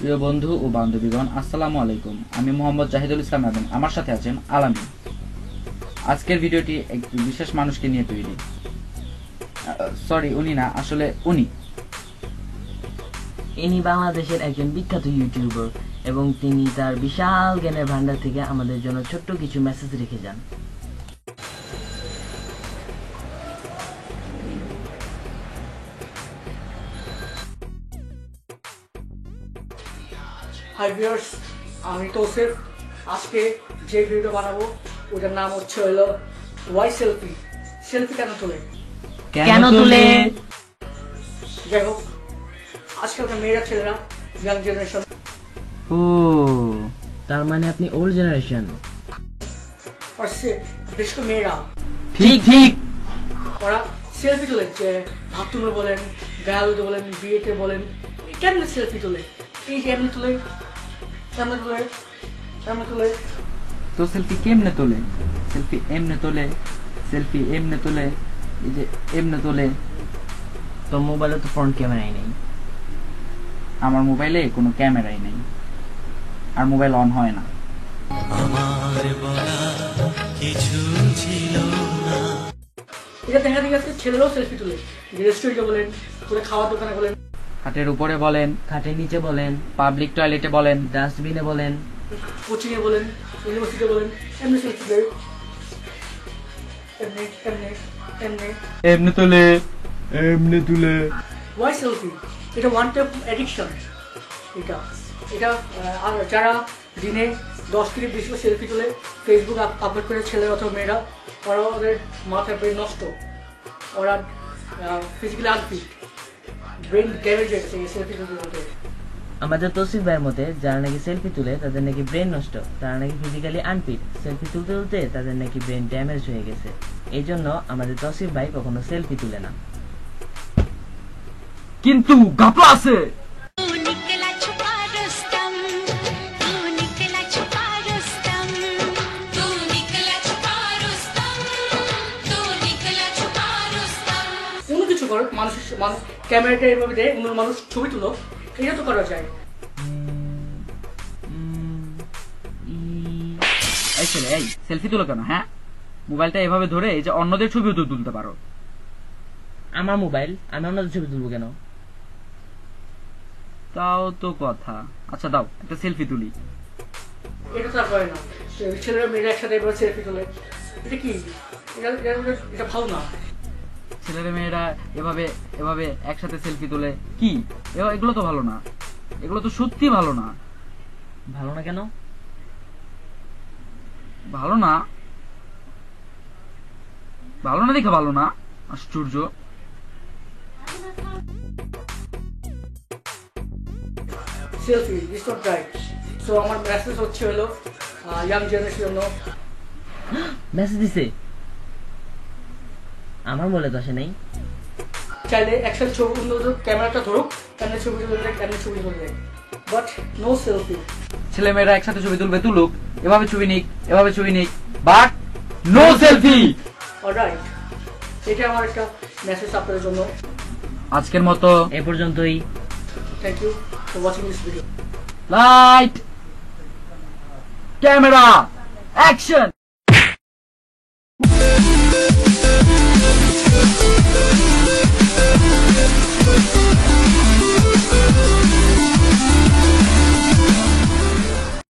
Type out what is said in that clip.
প্রিয় বন্ধু ও বান্ধবীগণ, আসসালামু আলাইকুম। আমি মোহাম্মদ জাহিদুল ইসলাম এবং আমার সাথে আছেন আলামী। আজকের ভিডিওটি এক বিশেষ মানুষকে নিয়ে তৈরি। উনি না, আসলে ইনি বাংলাদেশের একজন বিখ্যাত ইউটিউবার এবং তিনি তার বিশাল জ্ঞানের ভান্ডার থেকে আমাদের জন্য ছোট্ট কিছু মেসেজ রেখে যান। হাই ভিউয়ার্স, আমি তৌসিফ। আজকে যে ভিডিও বানাবো ওটার নাম হচ্ছে ওয়াই সেলফি। সেলফি কেন তোলে? যাই হোক, আজকালকার মেয়েরা ছেলেরা, ইয়াং জেনারেশন, ও তার মানে আপনি ওল্ড জেনারেশন। বিশেষ করে মেয়েরা ঠিক ওরা সেলফি তোলে, যে বাথরুমে বলেন, গায়ে বলেন, বিয়েতে বলেন। কেমন সেলফি তোলে? এই যে এমনি তোলে, কেমনে তোলে, কেমনে তোলে। তো সেলফি কেমনে তোলে? সেলফি এমনে তোলে, সেলফি এমনে তোলে, এই যে এমনে তোলে। তো মোবাইলে তো ফ্রন্ট ক্যামেরাই নেই। আমার মোবাইলে কোনো ক্যামেরাই নেই, আর মোবাইল অন হয় না। এটা দেখা যাচ্ছে ছেলেরাও সেলফি তোলে, রেস্টুরেন্টে বলেন, করে খাওয়ার দোকানে বলেন, খাটের উপরে বলেন, খাটের নিচে বলেন, পাবলিক টয়লেটে বলেন, ডাস্টবিনে বলেন, কোচিং এ বলেন, ইউনিভার্সিটিতে বলেন, এমনি সেলফি তোলে, এমনি এমনি এমনি এমনে তোলে, এমনে তুলে। Why selfie? এটা ওয়ান টাইপ অ্যাডিকশন। এটা এটা আর যারা দিনে 10 থেকে 20 সেলফি তোলে, ফেসবুক আপলোড করে ছেলে অথবা মেয়েরা, ওরা ওদের মাথার ব্রেন নষ্ট, ওরা ফিজিক্যালি আনফিট, ব্রেন ড্যামেজ হয়ে গেছে এই সেলফি তুলতে। আমাদের তৌসিফ ভাইয়ের মতে যারা নাকি সেলফি তুলে তাদের নাকি ব্রেন নষ্ট, তারা নাকি ফিজিক্যালি আনফিট। সেলফি তুলতে তুলতে তাদের নাকি ব্রেন ড্যামেজ হয়ে গেছে। এই জন্য আমাদের তৌসিফ ভাই কখনো সেলফি তুলে না। কিন্তু গাপলা আছে। কোনো কিছু করো, মানুষ ক্যামেরাটা এভাবে দেয়, অন্য মানুষ ছবি তুলো, এটা তো করা যায়। এই ছেলে, এই সেলফি তুলো কেন? হ্যাঁ, মোবাইলটা এভাবে ধরে এই যে অন্যদের ছবিও তো তুলতে পারো। আমার মোবাইল, আমি অন্যদের ছবি তুলবো কেন? তাও তো কথা। আচ্ছা দাও, একটা সেলফি তুলি। এটা তো আর করে না, ছেলেরা মেয়েরা একসাথে এভাবে সেলফি তোলে। এটা কি? এটা ভালো না। ছেলেরা মেয়েরা এভাবে এভাবে একসাথে সেলফি তোলে, কি এগুলো তো ভালো না। এগুলো তো সত্যি ভালো না। ভালো না কেন? ভালো না, ভালো না দেখে ভালো না। আশ্চর্য। Selfie is not right. So আমার মেসেজ হচ্ছে ইয়াং জেনারেশনের জন্য। মেসেজ দিছে? আমার বলে তো আসে নাই। চাইলে একসাথে ছবি তুলতে, ক্যামেরাটা ধরুক, কেমনে ছবি তুলে দেয়, কেমনে ছবি তুলে দেয়, বাট নো সেলফি। ছেলে মেয়েরা একসাথে ছবি তুলবে, তুলুক, এভাবে ছবি নিক, এভাবে ছবি নিক, বাট নো সেলফি। অলরাইট, এটা আমার একটা মেসেজ আপনাদের জন্য। আজকের মতো এ পর্যন্তই। Thank you for watching this video. Light, camera, action.